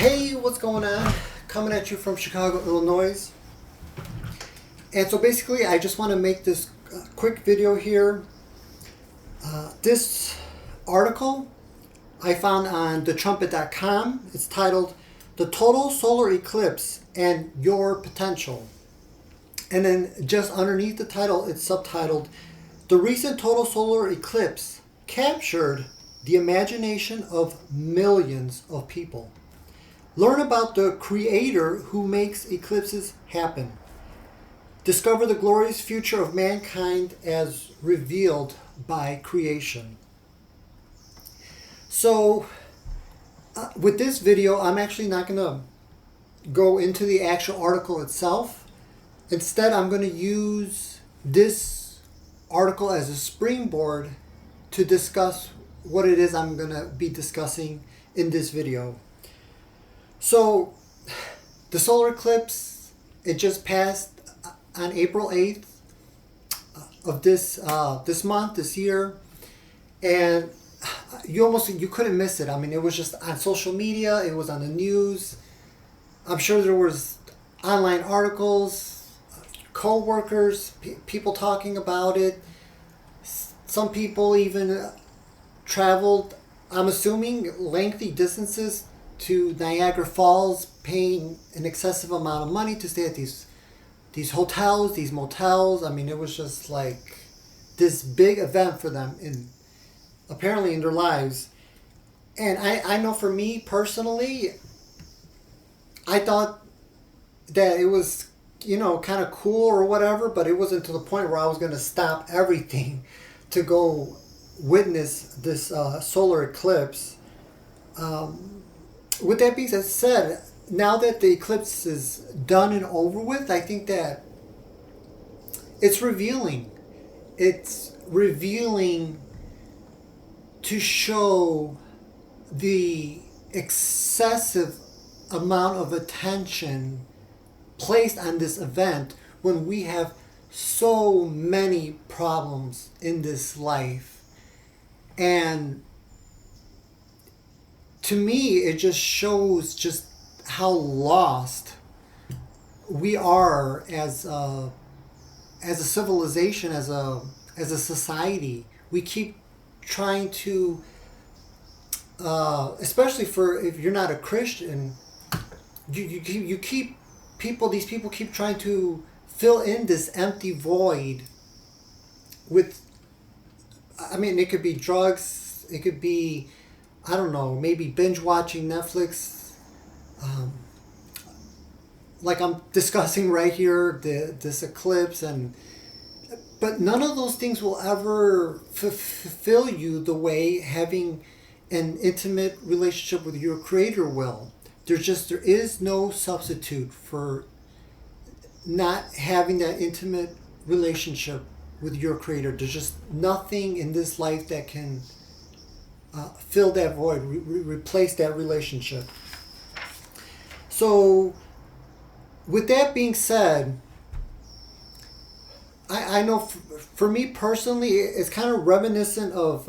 Hey, what's going on? Coming at you from Chicago, Illinois. And so basically, I just want to make this quick video here. This article I found on thetrumpet.com. It's titled "The Total Solar Eclipse and Your Potential." And then just underneath the title, it's subtitled, "The recent total solar eclipse captured the imagination of millions of people. Learn about the creator who makes eclipses happen. Discover the glorious future of mankind as revealed by creation." So, with this video, I'm actually not going to go into the actual article itself. Instead, I'm going to use this article as a springboard to discuss what it is I'm going to be discussing in this video. So, the solar eclipse, it just passed on April 8th of this month, this year, and you couldn't miss it. I mean, it was just on social media, it was on the news. I'm sure there was online articles, co-workers, people talking about it. Some people even traveled, I'm assuming, lengthy distances to Niagara Falls, paying an excessive amount of money to stay at these hotels, these motels. I mean, it was just like this big event for them apparently in their lives. And I know for me personally, I thought that it was, kind of cool or whatever, but it wasn't to the point where I was going to stop everything to go witness this solar eclipse. With that being said, now that the eclipse is done and over with, I think that it's revealing. It's revealing to show the excessive amount of attention placed on this event when we have so many problems in this life. And to me, it just shows just how lost we are as a civilization, as a society. We keep trying to, especially if you're not a Christian, you keep these people keep trying to fill in this empty void with, I mean, it could be drugs, it could be, I don't know, maybe binge watching Netflix, like I'm discussing right here, this eclipse, but none of those things will ever fulfill you the way having an intimate relationship with your creator will. There is no substitute for not having that intimate relationship with your creator. There's just nothing in this life that can fill that void, replace that relationship. So, with that being said, I know for me personally, it's kind of reminiscent of,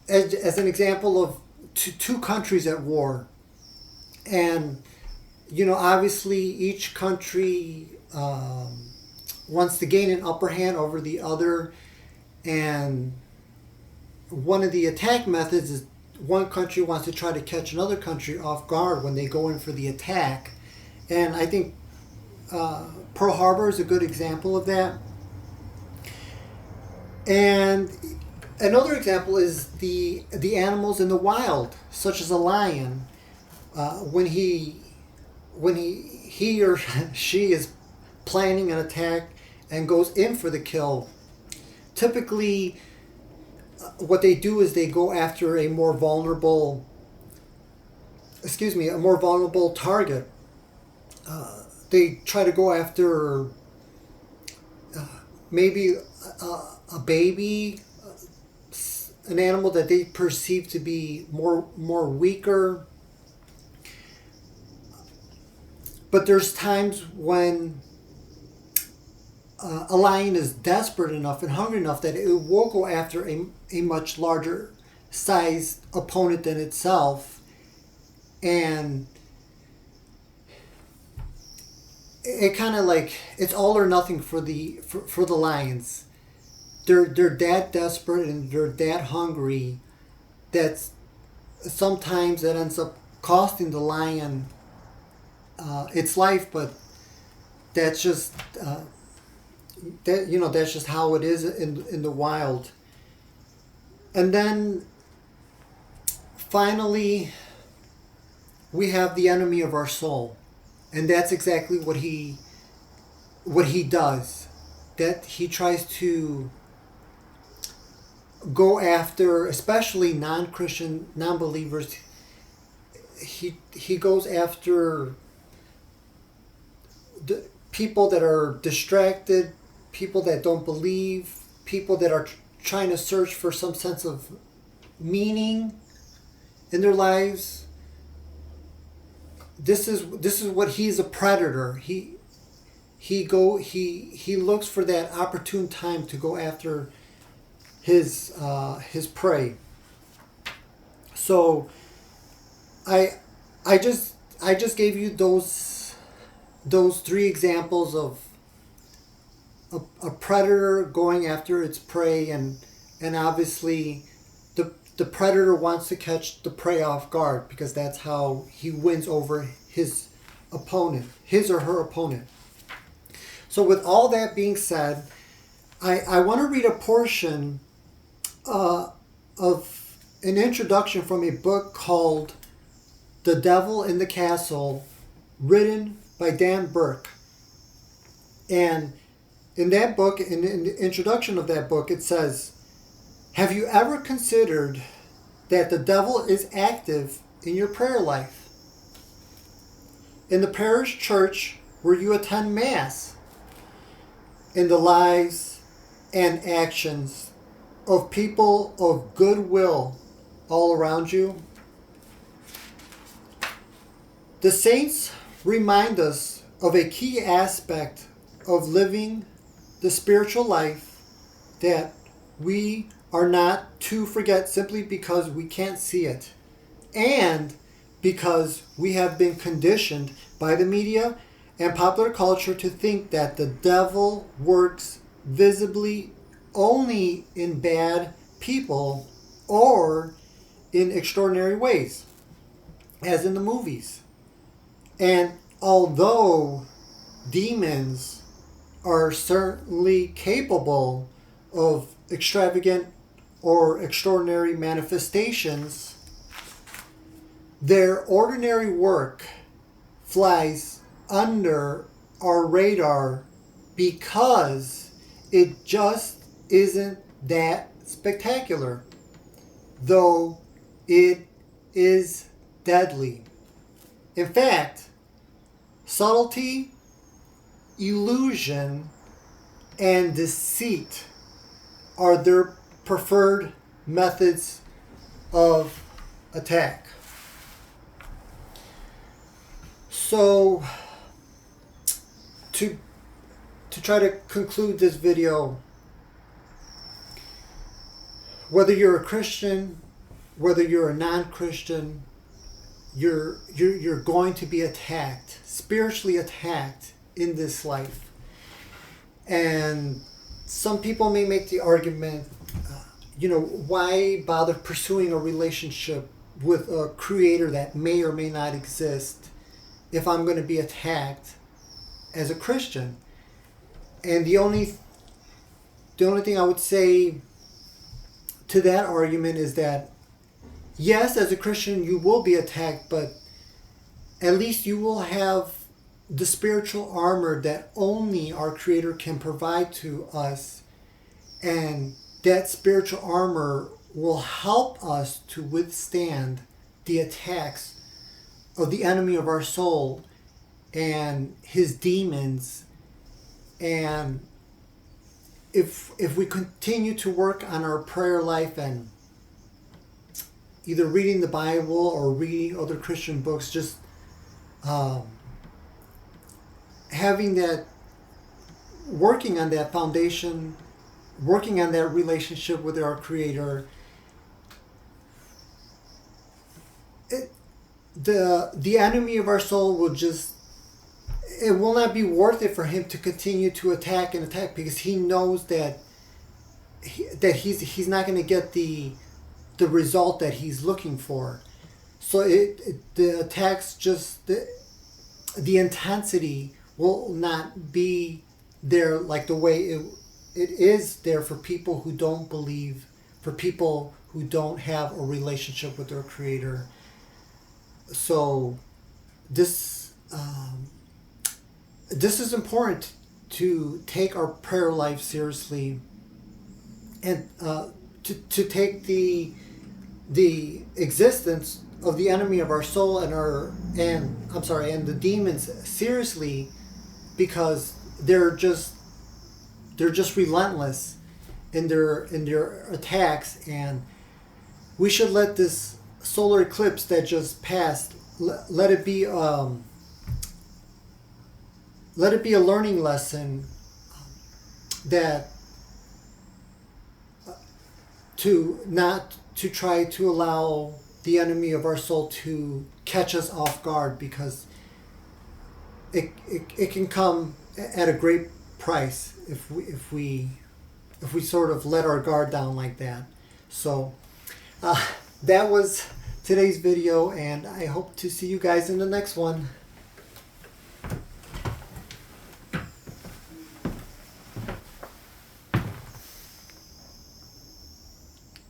as an example of two countries at war. And, obviously each country wants to gain an upper hand over the other. And one of the attack methods is one country wants to try to catch another country off guard when they go in for the attack. And I think Pearl Harbor is a good example of that. And another example is the animals in the wild, such as a lion. When he or she is planning an attack and goes in for the kill, typically what they do is they go after a more vulnerable target. They try to go after maybe a baby, an animal that they perceive to be more weaker. But there's times when a lion is desperate enough and hungry enough that it will go after a much larger sized opponent than itself. and it kind of like it's all or nothing for the lions. They're that desperate and they're that hungry that sometimes it ends up costing the lion its life, but that's just that's just how it is in the wild. And then finally we have the enemy of our soul, and that's exactly what he does. That he tries to go after, especially non-Christian, non-believers. He goes after the people that are distracted, people that don't believe, people that are trying to search for some sense of meaning in their lives. This is what he's a predator. He looks for that opportune time to go after his prey. So I just gave you those three examples of a predator going after its prey, and obviously the predator wants to catch the prey off guard, because that's how he wins over his opponent, his or her opponent. So with all that being said, I want to read a portion of an introduction from a book called The Devil in the Castle, written by Dan Burke. And in that book, in the introduction of that book, it says, "Have you ever considered that the devil is active in your prayer life? In the parish church where you attend Mass, in the lives and actions of people of goodwill all around you?" The saints remind us of a key aspect of living the spiritual life that we are not to forget, simply because we can't see it, and because we have been conditioned by the media and popular culture to think that the devil works visibly only in bad people or in extraordinary ways, as in the movies. And although demons are certainly capable of extravagant or extraordinary manifestations, their ordinary work flies under our radar because it just isn't that spectacular, though it is deadly. In fact, subtlety, illusion, and deceit are their preferred methods of attack. So, to try to conclude this video, whether you're a Christian, whether you're a non-Christian, you're going to be attacked, spiritually attacked in this life. And some people may make the argument, why bother pursuing a relationship with a creator that may or may not exist if I'm going to be attacked as a Christian? And the only thing I would say to that argument is that, yes, as a Christian you will be attacked, but at least you will have the spiritual armor that only our Creator can provide to us. And that spiritual armor will help us to withstand the attacks of the enemy of our soul and his demons. And if we continue to work on our prayer life and either reading the Bible or reading other Christian books, just having that, working on that foundation, working on that relationship with our Creator, the enemy of our soul will just, it will not be worth it for him to continue to attack and attack, because he knows that he's not going to get the result that he's looking for. So the attacks, just the intensity will not be there like the way it is there for people who don't believe, for people who don't have a relationship with their Creator. So this is important, to take our prayer life seriously, and to take the existence of the enemy of our soul and the demons seriously, because they're just relentless in their attacks. And we should let this solar eclipse that just passed, let it be a learning lesson, that not to try to allow the enemy of our soul to catch us off guard, because it can come at a great price if we sort of let our guard down like that. So that was today's video, and I hope to see you guys in the next one.